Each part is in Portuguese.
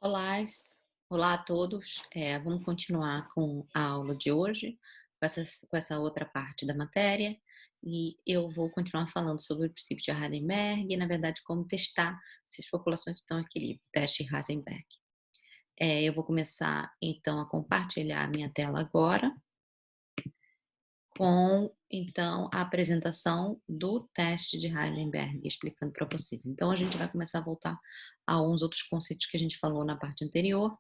Olá a todos. Vamos continuar com a aula de hoje, com essa outra parte da matéria, e eu vou continuar falando sobre o princípio de Hardenberg e, na verdade, como testar se as populações estão em equilíbrio, teste Hardenberg. Eu vou começar, então, a compartilhar a minha tela agora, com, então, a apresentação do teste de Heisenberg, explicando para vocês. Então, a gente vai começar a voltar a uns outros conceitos que a gente falou na parte anterior,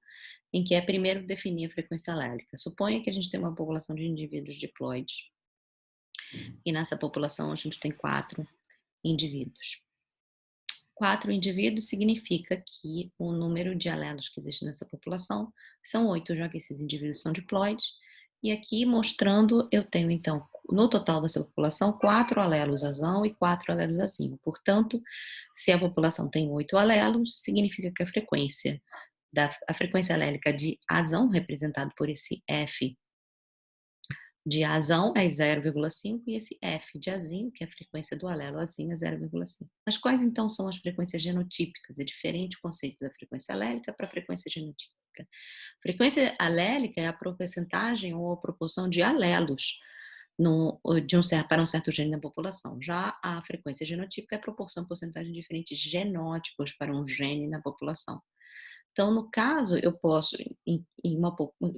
em que é primeiro definir a frequência alélica. Suponha que a gente tem uma população de indivíduos diploides, e nessa população a gente tem 4 indivíduos. 4 indivíduos significa que o número de alelos que existe nessa população são 8, já que esses indivíduos são diploides. E aqui mostrando, eu tenho então, no total dessa população, 4 alelos azão e 4 alelos azinho. Portanto, se a população tem 8 alelos, significa que a frequência alélica de azão, representado por esse F de azão é 0,5 e esse F de azinho, que é a frequência do alelo azinho, é 0,5. Mas quais então são as frequências genotípicas? É diferente o conceito da frequência alélica para a frequência genotípica. Frequência alélica é a porcentagem ou a proporção de alelos para um certo gene da população. Já a frequência genotípica é a proporção, porcentagem de diferentes genótipos para um gene na população. Então, no caso, eu posso,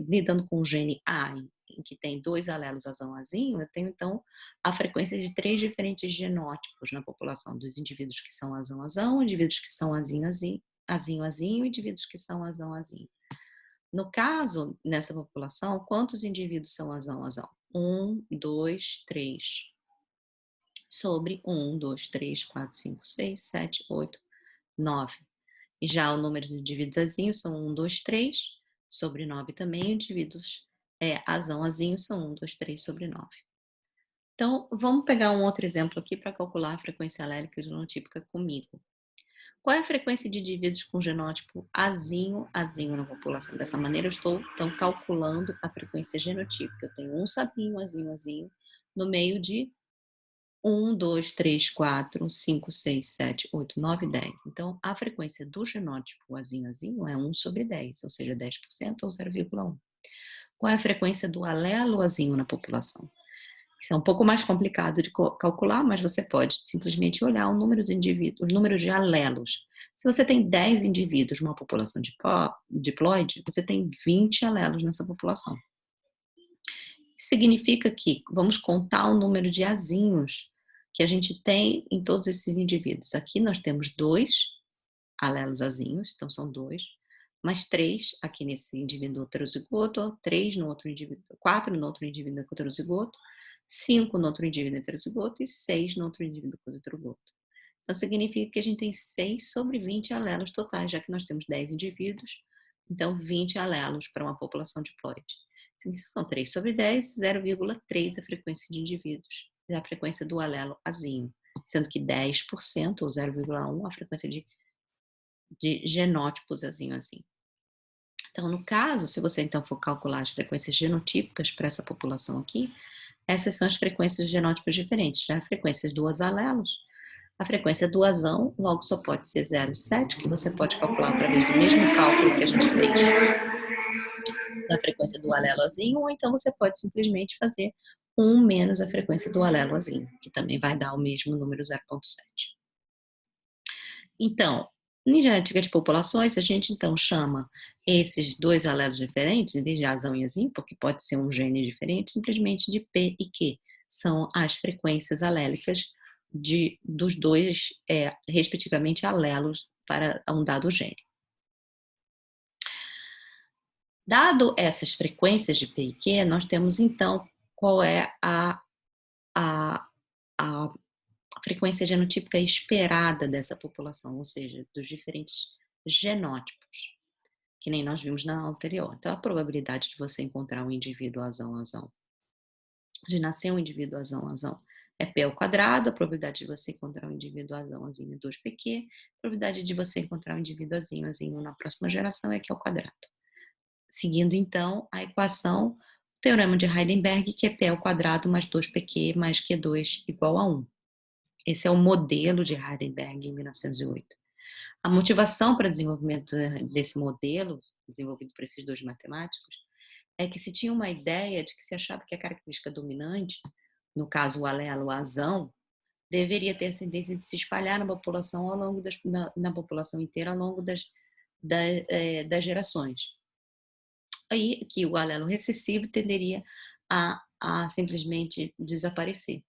lidando com o gene A, em que tem 2 alelos azão-azinho, eu tenho, então, a frequência de 3 diferentes genótipos na população, dos indivíduos que são azão-azão, indivíduos que são azinho-azinho, azinho-azinho, indivíduos que são azão-azinho. No caso, nessa população, quantos indivíduos são azão-azão? 1, 2, 3. Sobre 1, 2, 3, 4, 5, 6, 7, 8, 9. E já o número de indivíduos azinhos são 1, 2, 3, sobre 9 também, indivíduos azão-azinho são 1, 2, 3 sobre 9. Então, vamos pegar um outro exemplo aqui para calcular a frequência alélica genotípica comigo. Qual é a frequência de indivíduos com genótipo azinho-azinho na população? Dessa maneira, eu estou, então, calculando a frequência genotípica. Eu tenho um sapinho azinho-azinho no meio de 1, 2, 3, 4, 5, 6, 7, 8, 9, 10. Então, a frequência do genótipo azinho-azinho é 1 sobre 10, ou seja, 10% ou 0,1. Qual é a frequência do alelo azinho na população? Isso é um pouco mais complicado de calcular, mas você pode simplesmente olhar o número de indivíduos, o número de alelos. Se você tem 10 indivíduos numa população diploide, você tem 20 alelos nessa população. Isso significa que vamos contar o número de azinhos que a gente tem em todos esses indivíduos. Aqui nós temos 2 alelos azinhos, então são 2, mais 3 aqui nesse indivíduo heterozigoto, 3 no outro indivíduo, 4 no outro indivíduo heterozigoto, 5 no outro indivíduo heterozigoto e 6 no outro indivíduo heterozigoto. Então significa que a gente tem 6 sobre 20 alelos totais, já que nós temos 10 indivíduos, então 20 alelos para uma população diploide. São 3 sobre 10, 0,3 a frequência de indivíduos, a frequência do alelo azinho, sendo que 10% ou 0,1 a frequência de genótipos azinho-azinho. Então, no caso, se você então for calcular as frequências genotípicas para essa população aqui, essas são as frequências de genótipos diferentes. Já a frequência dos alelos, a frequência do azão logo só pode ser 0,7, que você pode calcular através do mesmo cálculo que a gente fez da frequência do alelo azinho, ou então você pode simplesmente fazer 1 menos a frequência do alelo azinho, que também vai dar o mesmo número 0,7. Então, em genética de populações, a gente então chama esses 2 alelos diferentes, em vez de azão e azinho, porque pode ser um gene diferente, simplesmente de P e Q. São as frequências alélicas dos 2, respectivamente, alelos para um dado gene. Dado essas frequências de P e Q, nós temos então qual é a frequência genotípica esperada dessa população, ou seja, dos diferentes genótipos, que nem nós vimos na anterior. Então, a probabilidade de você encontrar um indivíduo azão-azão, de nascer um indivíduo azão-azão, é P ao quadrado, a probabilidade de você encontrar um indivíduo azão-azinho é 2PQ, a probabilidade de você encontrar um indivíduo azinho-azinho na próxima geração é Q ao quadrado. Seguindo, então, a equação, o teorema de Heisenberg, que é P ao quadrado mais 2PQ mais Q2 igual a 1. Esse é o modelo de Heisenberg em 1908. A motivação para o desenvolvimento desse modelo, desenvolvido por esses dois matemáticos, é que se tinha uma ideia de que se achava que a característica dominante, no caso o alelo azão, deveria ter a tendência de se espalhar na população ao longo na população inteira ao longo das gerações. Aí que o alelo recessivo tenderia a simplesmente desaparecer.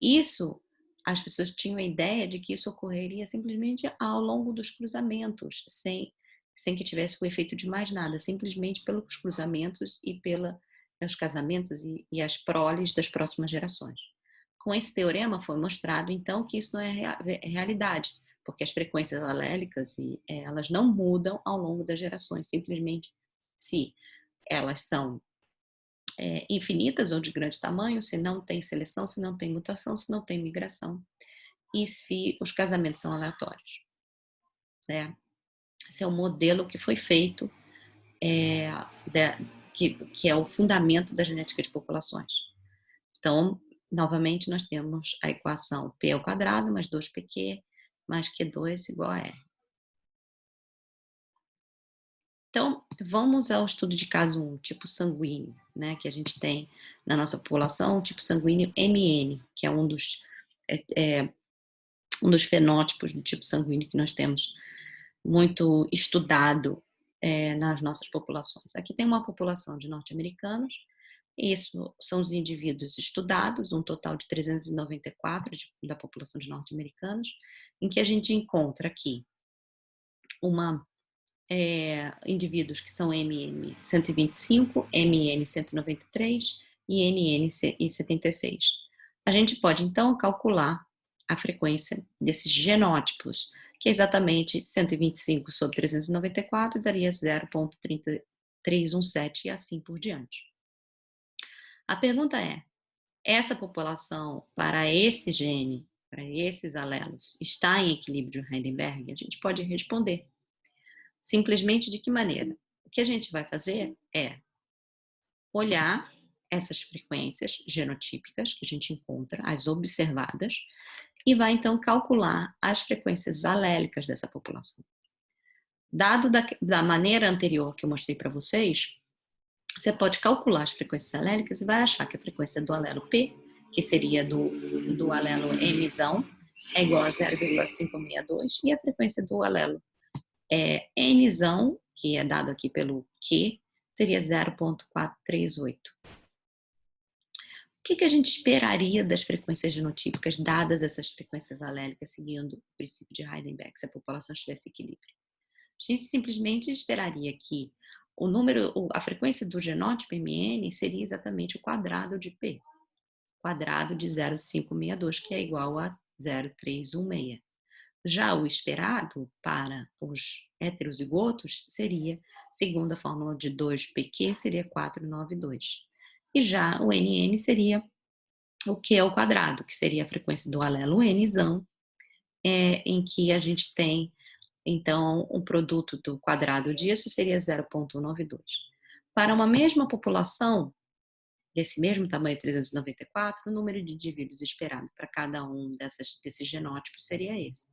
Isso, as pessoas tinham a ideia de que isso ocorreria simplesmente ao longo dos cruzamentos, sem que tivesse o efeito de mais nada, simplesmente pelos cruzamentos e pelos casamentos e as proles das próximas gerações. Com esse teorema foi mostrado, então, que isso não é realidade, porque as frequências alélicas elas não mudam ao longo das gerações, simplesmente se elas são infinitas ou de grande tamanho, se não tem seleção, se não tem mutação, se não tem migração e se os casamentos são aleatórios. Né? Esse é o modelo que foi feito, que é o fundamento da genética de populações. Então, novamente, nós temos a equação P ao quadrado mais 2PQ mais Q2 igual a R. Então, vamos ao estudo de caso 1, tipo sanguíneo, né, que a gente tem na nossa população, tipo sanguíneo MN, que é um dos fenótipos do tipo sanguíneo que nós temos muito estudado nas nossas populações. Aqui tem uma população de norte-americanos, isso são os indivíduos estudados, um total de 394 da população de norte-americanos, em que a gente encontra aqui indivíduos que são MN 125, MN 193 e NN 76. A gente pode, então, calcular a frequência desses genótipos, que é exatamente 125 sobre 394, daria 0,317 e assim por diante. A pergunta é, essa população, para esse gene, para esses alelos, está em equilíbrio de Heisenberg? A gente pode responder. Simplesmente de que maneira? O que a gente vai fazer é olhar essas frequências genotípicas que a gente encontra, as observadas, e vai então calcular as frequências alélicas dessa população. Dado da maneira anterior que eu mostrei para vocês, você pode calcular as frequências alélicas e vai achar que a frequência do alelo P, que seria do alelo Mzão, é igual a 0,562, e a frequência do alelo Nzão, que é dado aqui pelo Q, seria 0,438. O que a gente esperaria das frequências genotípicas, dadas essas frequências alélicas, seguindo o princípio de Heisenberg, se a população estivesse em equilíbrio? A gente simplesmente esperaria que a frequência do genótipo MN seria exatamente o quadrado de P, quadrado de 0,562, que é igual a 0,316. Já o esperado para os heterozigotos seria, segundo a fórmula de 2pq, seria 492. E já o NN seria o Q ao quadrado, que seria a frequência do alelo Nzão, em que a gente tem, então, o produto do quadrado disso seria 0,92. Para uma mesma população, desse mesmo tamanho, 394, o número de indivíduos esperado para cada um desses genótipos seria esse.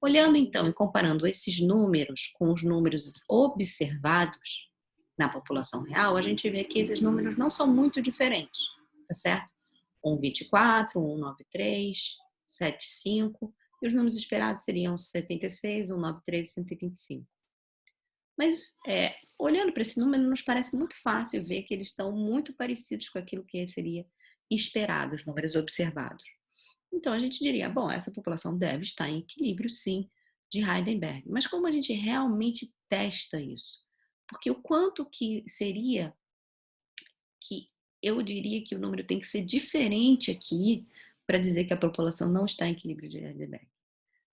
Olhando então e comparando esses números com os números observados na população real, a gente vê que esses números não são muito diferentes, tá certo? 1,24, 1,93, 7,5, e os números esperados seriam 76, 1,93 e 125. Mas, olhando para esse número, nos parece muito fácil ver que eles estão muito parecidos com aquilo que seria esperado, os números observados. Então, a gente diria, bom, essa população deve estar em equilíbrio, sim, de Heisenberg. Mas como a gente realmente testa isso? Porque o quanto que seria que eu diria que o número tem que ser diferente aqui para dizer que a população não está em equilíbrio de Heisenberg.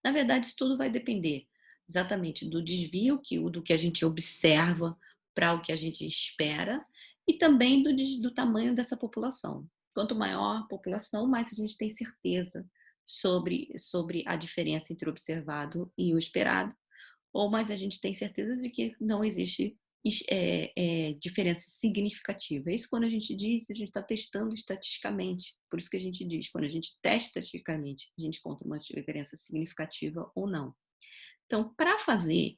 Na verdade, isso tudo vai depender exatamente do desvio, do que a gente observa para o que a gente espera, e também do tamanho dessa população. Quanto maior a população, mais a gente tem certeza sobre a diferença entre o observado e o esperado, ou mais a gente tem certeza de que não existe diferença significativa. Isso quando a gente diz, a gente está testando estatisticamente. Por isso que a gente diz, quando a gente testa estatisticamente, a gente encontra uma diferença significativa ou não. Então, para fazer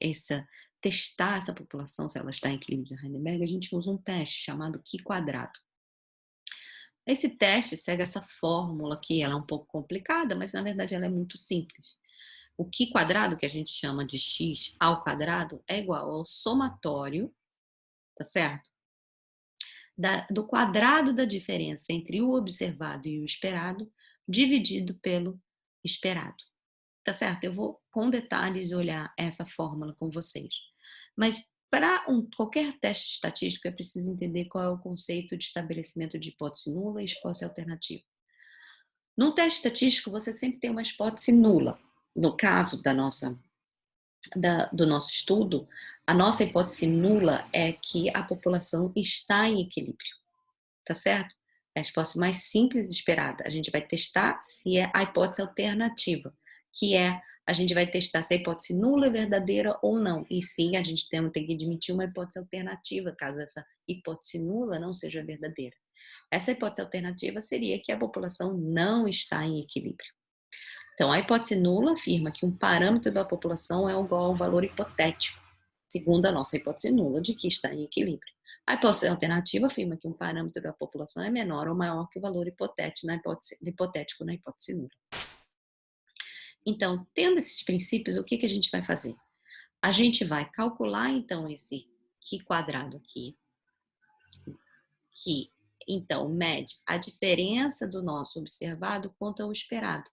testar essa população, se ela está em equilíbrio de Heisenberg, a gente usa um teste chamado Q quadrado. Esse teste segue essa fórmula aqui, ela é um pouco complicada, mas na verdade ela é muito simples. O Q quadrado, que a gente chama de x ao quadrado, é igual ao somatório, tá certo? Do quadrado da diferença entre o observado e o esperado, dividido pelo esperado. Tá certo? Eu vou, com detalhes, olhar essa fórmula com vocês. Mas para qualquer teste estatístico é preciso entender qual é o conceito de estabelecimento de hipótese nula e hipótese alternativa. Num teste estatístico, você sempre tem uma hipótese nula. No caso do nosso estudo, a nossa hipótese nula é que a população está em equilíbrio, tá certo? É a hipótese mais simples esperada. A gente vai testar se é a hipótese alternativa, que é a gente vai testar se a hipótese nula é verdadeira ou não. E sim, a gente tem que admitir uma hipótese alternativa, caso essa hipótese nula não seja verdadeira. Essa hipótese alternativa seria que a população não está em equilíbrio. Então, a hipótese nula afirma que um parâmetro da população é igual ao valor hipotético, segundo a nossa hipótese nula, de que está em equilíbrio. A hipótese alternativa afirma que um parâmetro da população é menor ou maior que o valor hipotético na hipótese nula. Então, tendo esses princípios, o que a gente vai fazer? A gente vai calcular, então, esse Q quadrado aqui, que, então, mede a diferença do nosso observado contra o esperado.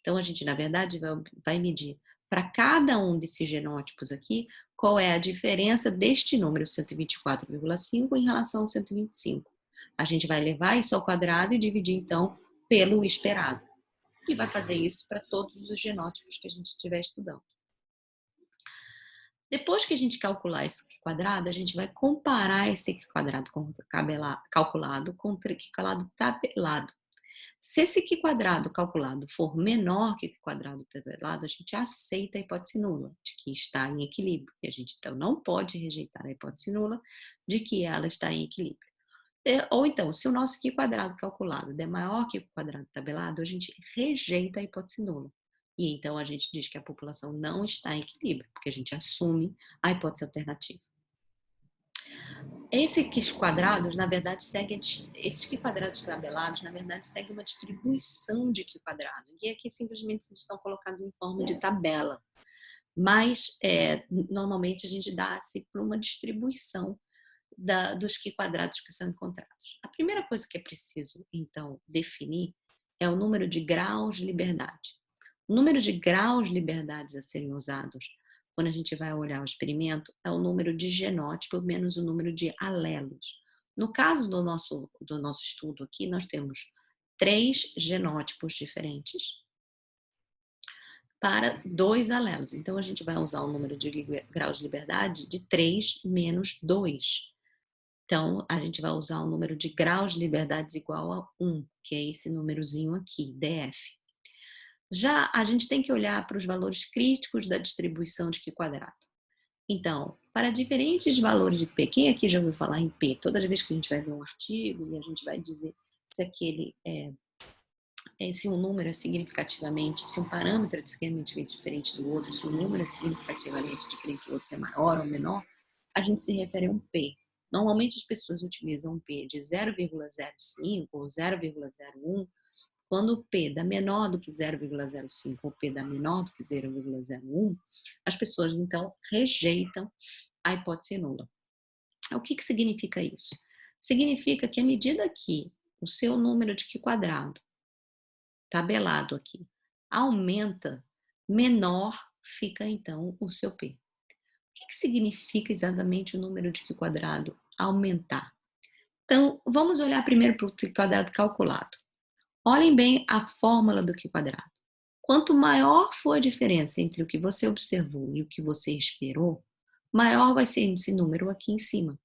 Então, a gente, na verdade, vai medir para cada um desses genótipos aqui, qual é a diferença deste número 124,5 em relação ao 125. A gente vai levar isso ao quadrado e dividir, então, pelo esperado. E vai fazer isso para todos os genótipos que a gente estiver estudando. Depois que a gente calcular esse quadrado, a gente vai comparar esse quadrado calculado com o quadrado tabelado. Se esse Q quadrado calculado for menor que o Q quadrado tabelado, a gente aceita a hipótese nula, de que está em equilíbrio. E a gente, então, não pode rejeitar a hipótese nula de que ela está em equilíbrio. Ou então, se o nosso Q quadrado calculado é maior que o quadrado tabelado, a gente rejeita a hipótese nula. E então a gente diz que a população não está em equilíbrio, porque a gente assume a hipótese alternativa. Esses quadrados, na verdade, esses Q quadrados tabelados, na verdade, seguem uma distribuição de Q quadrado. E aqui simplesmente estão colocados em forma de tabela. Mas, normalmente, a gente dá-se por uma distribuição dos Q quadrados que são encontrados. A primeira coisa que é preciso, então, definir é o número de graus de liberdade. O número de graus de liberdades a serem usados quando a gente vai olhar o experimento é o número de genótipo menos o número de alelos. No caso do nosso estudo aqui, nós temos 3 genótipos diferentes para 2 alelos. Então, a gente vai usar o número de graus de liberdade de 3 menos 2. Então, a gente vai usar o número de graus de liberdade igual a 1, que é esse númerozinho aqui, DF. Já a gente tem que olhar para os valores críticos da distribuição de Q quadrado. Então, para diferentes valores de P, quem aqui já ouviu falar em P? Toda vez que a gente vai ver um artigo e a gente vai dizer se um número é significativamente, se um parâmetro é significativamente diferente do outro, se um número é significativamente diferente do outro, se é maior ou menor, a gente se refere a um P. Normalmente as pessoas utilizam um P de 0,05 ou 0,01 quando o P dá menor do que 0,05 ou P dá menor do que 0,01, as pessoas então rejeitam a hipótese nula. O que significa isso? Significa que à medida que o seu número de Q quadrado, tabelado aqui, aumenta, menor fica então o seu P. O que significa exatamente o número de Q quadrado aumentar? Então, vamos olhar primeiro para o Q quadrado calculado. Olhem bem a fórmula do Q quadrado. Quanto maior for a diferença entre o que você observou e o que você esperou, maior vai ser esse número aqui em cima,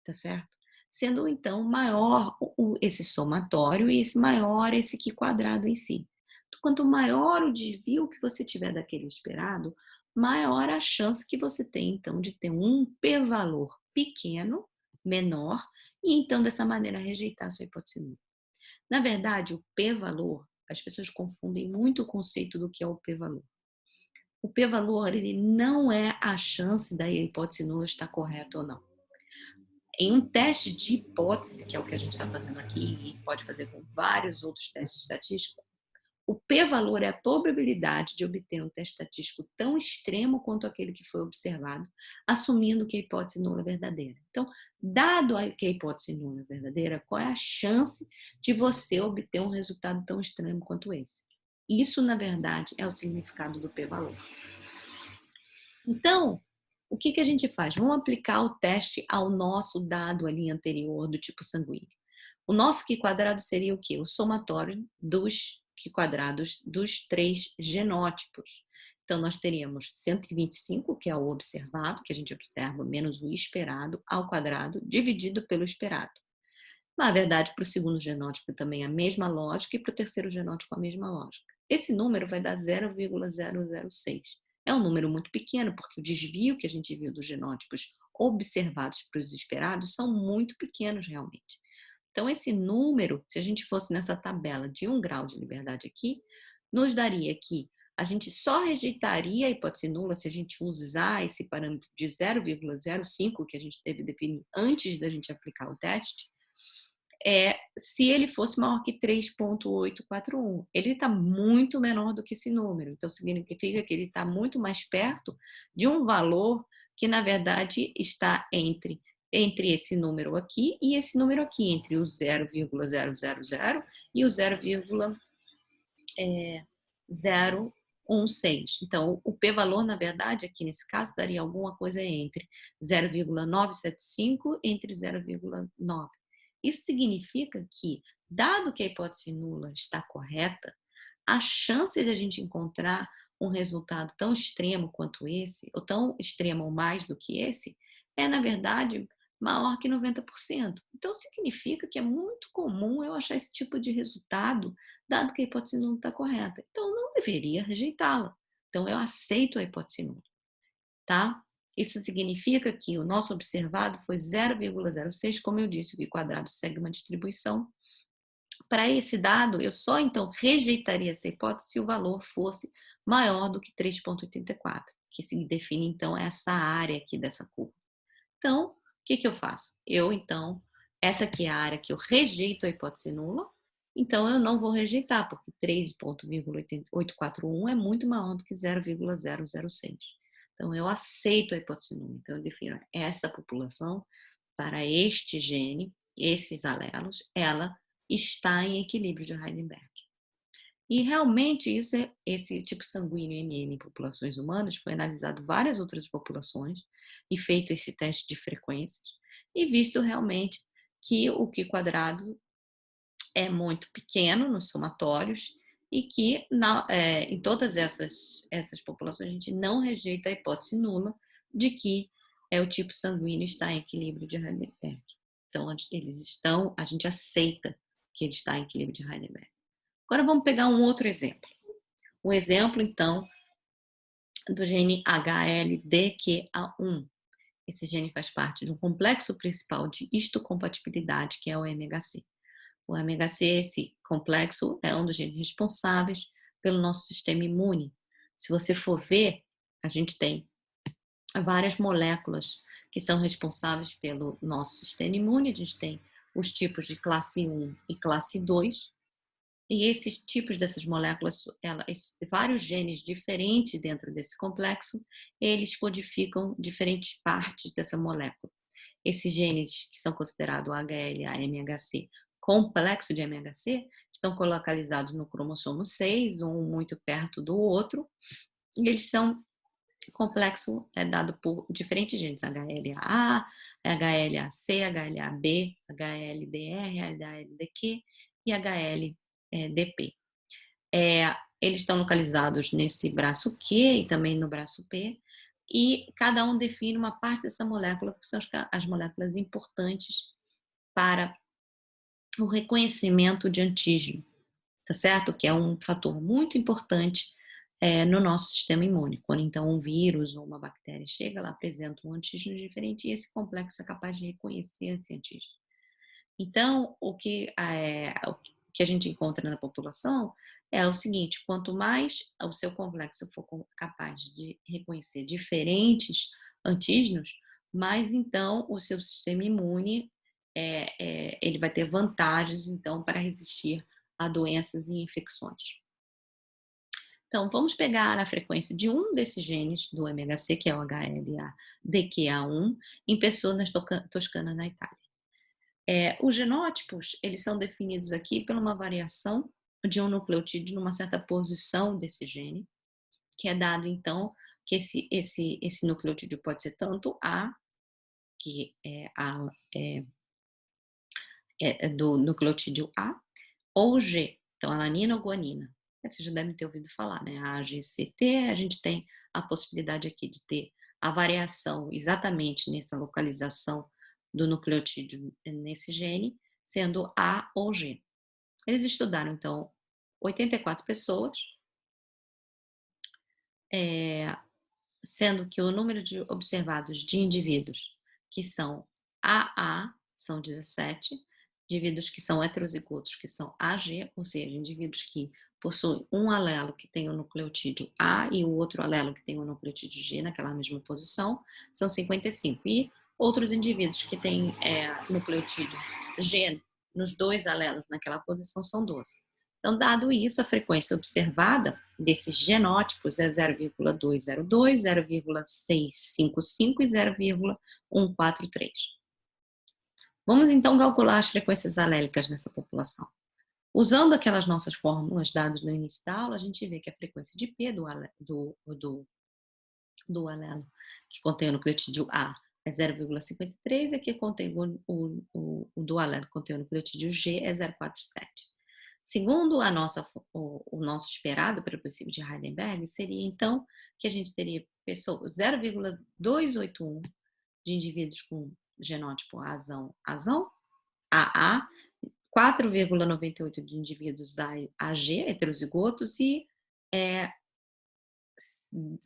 tá certo? Sendo então maior esse somatório e maior esse Q quadrado em si. Então, quanto maior o desvio que você tiver daquele esperado, maior a chance que você tem então de ter um p-valor pequeno, menor, e então dessa maneira rejeitar a sua hipótese nula. Na verdade, o p-valor, as pessoas confundem muito o conceito do que é o p-valor. O p-valor, ele não é a chance da hipótese nula estar correta ou não. Em um teste de hipótese, que é o que a gente está fazendo aqui, e pode fazer com vários outros testes estatísticos, o p-valor é a probabilidade de obter um teste estatístico tão extremo quanto aquele que foi observado, assumindo que a hipótese nula é verdadeira. Então, dado que a hipótese nula é verdadeira, qual é a chance de você obter um resultado tão extremo quanto esse? Isso, na verdade, é o significado do p-valor. Então, o que a gente faz? Vamos aplicar o teste ao nosso dado ali anterior do tipo sanguíneo. O nosso Q quadrado seria o quê? O somatório dos Q quadrados dos 3 genótipos. Então, nós teríamos 125, que é o observado, que a gente observa, menos o esperado, ao quadrado, dividido pelo esperado. Na verdade, para o segundo genótipo também a mesma lógica e para o terceiro genótipo a mesma lógica. Esse número vai dar 0,006. É um número muito pequeno, porque o desvio que a gente viu dos genótipos observados para os esperados são muito pequenos realmente. Então, esse número, se a gente fosse nessa tabela de 1 grau de liberdade aqui, nos daria que a gente só rejeitaria a hipótese nula se a gente usar esse parâmetro de 0,05 que a gente teve definido antes da gente aplicar o teste, se ele fosse maior que 3,841. Ele está muito menor do que esse número, então significa que ele está muito mais perto de um valor que, na verdade, está entre esse número aqui e esse número aqui, entre o 0,000 e o 0,016. Então, o p-valor, na verdade, aqui nesse caso, daria alguma coisa entre 0,975 entre 0,9. Isso significa que, dado que a hipótese nula está correta, a chance de a gente encontrar um resultado tão extremo quanto esse, ou tão extremo ou mais do que esse, é, na verdade, maior que 90%. Então, significa que é muito comum eu achar esse tipo de resultado, dado que a hipótese nula está correta. Então, eu não deveria rejeitá-la. Então, eu aceito a hipótese nula, tá? Isso significa que o nosso observado foi 0,06, como eu disse, o Q quadrado segue uma distribuição. Para esse dado, eu só então rejeitaria essa hipótese se o valor fosse maior do que 3,84, que se define então essa área aqui dessa curva. Então, o que eu faço? Então, essa aqui é a área que eu rejeito a hipótese nula, então eu não vou rejeitar, porque 3,841 é muito maior do que 0,006. Então, eu aceito a hipótese nula. Então, eu defino essa população para este gene, esses alelos, ela está em equilíbrio de Heisenberg. E realmente esse tipo sanguíneo MN em populações humanas foi analisado em várias outras populações e feito esse teste de frequências e visto realmente que o Q quadrado é muito pequeno nos somatórios e que em todas essas populações a gente não rejeita a hipótese nula de que o tipo sanguíneo está em equilíbrio de Heisenberg. Então, a gente aceita que ele está em equilíbrio de Heisenberg. Agora vamos pegar um outro exemplo. Um exemplo, então, do gene HLDQA1. Esse gene faz parte de um complexo principal de histocompatibilidade, que é o MHC. O MHC, esse complexo, é um dos genes responsáveis pelo nosso sistema imune. Se você for ver, a gente tem várias moléculas que são responsáveis pelo nosso sistema imune. A gente tem os tipos de classe 1 e classe 2. E esses tipos dessas moléculas, vários genes diferentes dentro desse complexo, eles codificam diferentes partes dessa molécula. Esses genes que são considerados HLA, MHC, complexo de MHC, estão localizados no cromossomo 6, um muito perto do outro, e eles são complexo dado por diferentes genes, HLA-A, HLA-C, HLA-B, HLDR, HLDQ e HLDP. Eles estão localizados nesse braço Q e também no braço P, e cada um define uma parte dessa molécula, que são as moléculas importantes para o reconhecimento de antígeno, tá certo? Que é um fator muito importante no nosso sistema imune. Quando então um vírus ou uma bactéria chega, ela apresenta um antígeno diferente e esse complexo é capaz de reconhecer esse antígeno. Então, que a gente encontra na população é o seguinte: quanto mais o seu complexo for capaz de reconhecer diferentes antígenos, mais então o seu sistema imune ele vai ter vantagens então para resistir a doenças e infecções. Então, vamos pegar a frequência de um desses genes do MHC, que é o HLA-DQA1, em pessoas na Toscana, na Itália. Os genótipos, eles são definidos aqui por uma variação de um nucleotídeo numa certa posição desse gene, que é dado, então, que esse nucleotídeo pode ser tanto A, que é do nucleotídeo A, ou G, então alanina ou guanina. Vocês já devem ter ouvido falar, né? A AGCT, a gente tem a possibilidade aqui de ter a variação exatamente nessa localização do nucleotídeo nesse gene, sendo A ou G. Eles estudaram, então, 84 pessoas, sendo que o número de observados de indivíduos que são AA são 17, indivíduos que são heterozigotos, que são AG, ou seja, indivíduos que possuem um alelo que tem o nucleotídeo A e o outro alelo que tem o nucleotídeo G naquela mesma posição, são 55. E outros indivíduos que têm nucleotídeo G nos dois alelos naquela posição são 12. Então, dado isso, a frequência observada desses genótipos é 0,202, 0,655 e 0,143. Vamos então calcular as frequências alélicas nessa população. Usando aquelas nossas fórmulas dadas no início da aula, a gente vê que a frequência de P do alelo que contém o nucleotídeo A é 0,53 e aqui contém o do alelo que contém o nucleotídeo G é 0,47. Segundo o nosso esperado para o princípio de Heisenberg, seria então que a gente teria 0,281 de indivíduos com genótipo azão, AA, 4,98 de indivíduos AG, heterozigotos, e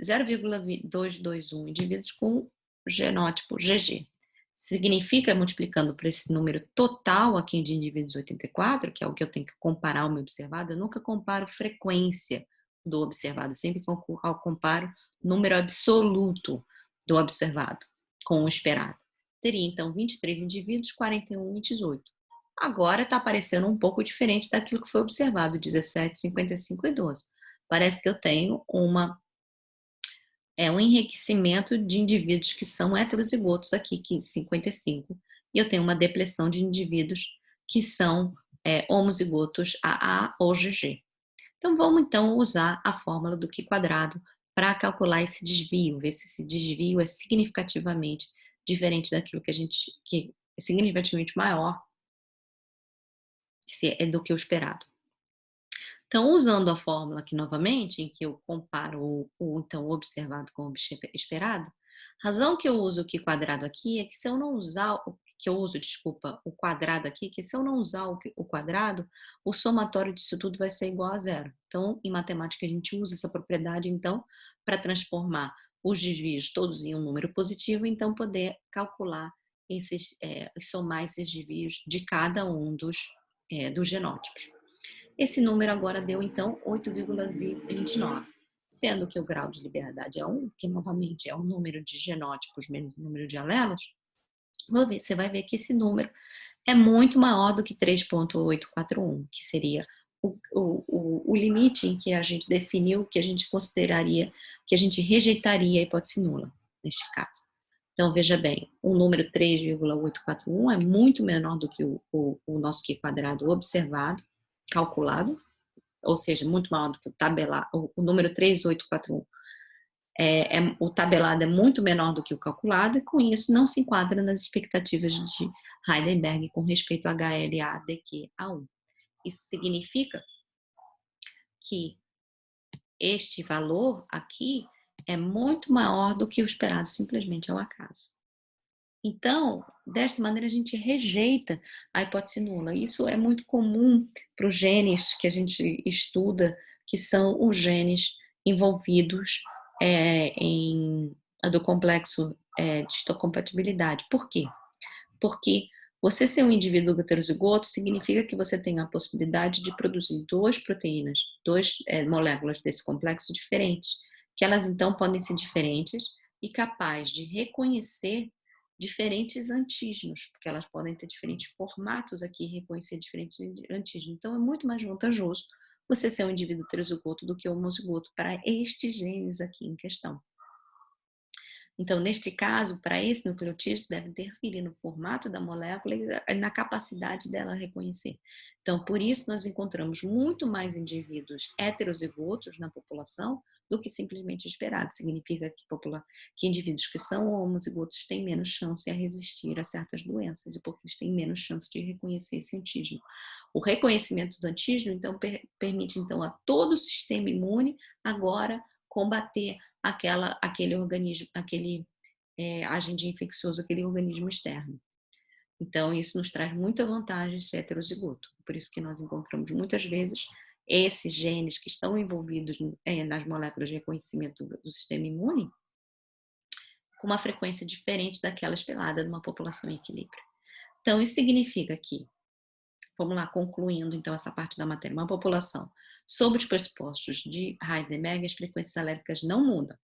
0,221 indivíduos com genótipo GG. Significa, multiplicando por esse número total aqui de indivíduos 84, que é o que eu tenho que comparar o meu observado, eu nunca comparo frequência do observado, sempre comparo número absoluto do observado com o esperado. Teria, então, 23 indivíduos, 41 e 18. Agora está aparecendo um pouco diferente daquilo que foi observado, 17, 55 e 12. Parece que eu tenho um enriquecimento de indivíduos que são heterozigotos aqui, que 55, e eu tenho uma depressão de indivíduos que são homozigotos AA ou GG. Então, vamos então usar a fórmula do Q quadrado para calcular esse desvio, ver se esse desvio é significativamente diferente daquilo que é significativamente maior do que o esperado. Então, usando a fórmula aqui novamente, em que eu comparo então, o observado com o esperado, a razão que eu uso o Q quadrado aqui é que se eu não usar, o quadrado aqui, que se eu não usar o quadrado, o somatório disso tudo vai ser igual a zero. Então, em matemática, a gente usa essa propriedade, então, para transformar os desvios todos em um número positivo, então poder calcular somar esses desvios de cada um dos genótipos. Esse número agora deu, então, 8,29, sendo que o grau de liberdade é 1, que novamente é o número de genótipos menos o número de alelos. Você vai ver que esse número é muito maior do que 3,841, que seria o limite em que a gente definiu que a gente consideraria, que a gente rejeitaria a hipótese nula, neste caso. Então, veja bem, o número 3,841 é muito menor do que o nosso Q quadrado observado, calculado, ou seja, muito maior do que o número 3841. O tabelado é muito menor do que o calculado, e com isso não se enquadra nas expectativas de Heisenberg com respeito a HLA-DQA1. Isso significa que este valor aqui é muito maior do que o esperado, simplesmente ao acaso. Então, desta maneira, a gente rejeita a hipótese nula. Isso é muito comum para os genes que a gente estuda, que são os genes envolvidos do complexo de histocompatibilidade. Por quê? Porque Você ser um indivíduo heterozigoto significa que você tem a possibilidade de produzir duas proteínas, moléculas desse complexo diferentes, que elas então podem ser diferentes e capazes de reconhecer diferentes antígenos, porque elas podem ter diferentes formatos aqui e reconhecer diferentes antígenos. Então é muito mais vantajoso você ser um indivíduo heterozigoto do que homozigoto para estes genes aqui em questão. Então, neste caso, para esse nucleotídeo, deve interferir no formato da molécula e na capacidade dela reconhecer. Então, por isso, nós encontramos muito mais indivíduos heterozigotos na população do que simplesmente esperado. Significa que indivíduos que são homozigotos têm menos chance a resistir a certas doenças, e porque eles têm menos chance de reconhecer esse antígeno. O reconhecimento do antígeno, então, permite então, a todo o sistema imune agora combater aquele organismo, agente infeccioso, aquele organismo externo. Então, isso nos traz muita vantagem ser heterozigoto. Por isso que nós encontramos muitas vezes esses genes que estão envolvidos nas moléculas de reconhecimento do sistema imune com uma frequência diferente daquela esperada numa população em equilíbrio. Então, isso significa que, vamos lá, concluindo então essa parte da matéria, uma população sob os pressupostos de Heisenberg, as frequências alérgicas não mudam.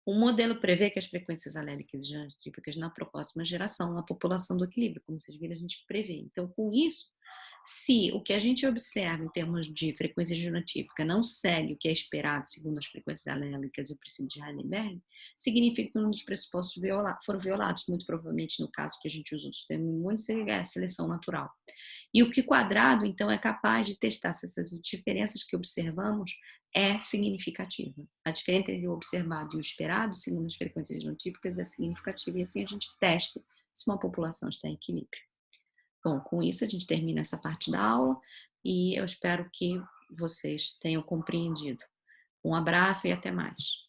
O modelo prevê que as frequências alérgicas e genotípicas na próxima geração, na população do equilíbrio, como vocês viram, a gente prevê. Então, com isso, se o que a gente observa em termos de frequência genotípica não segue o que é esperado segundo as frequências alérgicas e o princípio de Heisenberg, significa que um dos pressupostos foram violados, muito provavelmente no caso que a gente usa o sistema imune, seria a seleção natural. E o Q², então, é capaz de testar se essas diferenças que observamos é significativa. A diferença entre o observado e o esperado, segundo as frequências genotípicas, é significativa, e assim a gente testa se uma população está em equilíbrio. Bom, com isso a gente termina essa parte da aula e eu espero que vocês tenham compreendido. Um abraço e até mais.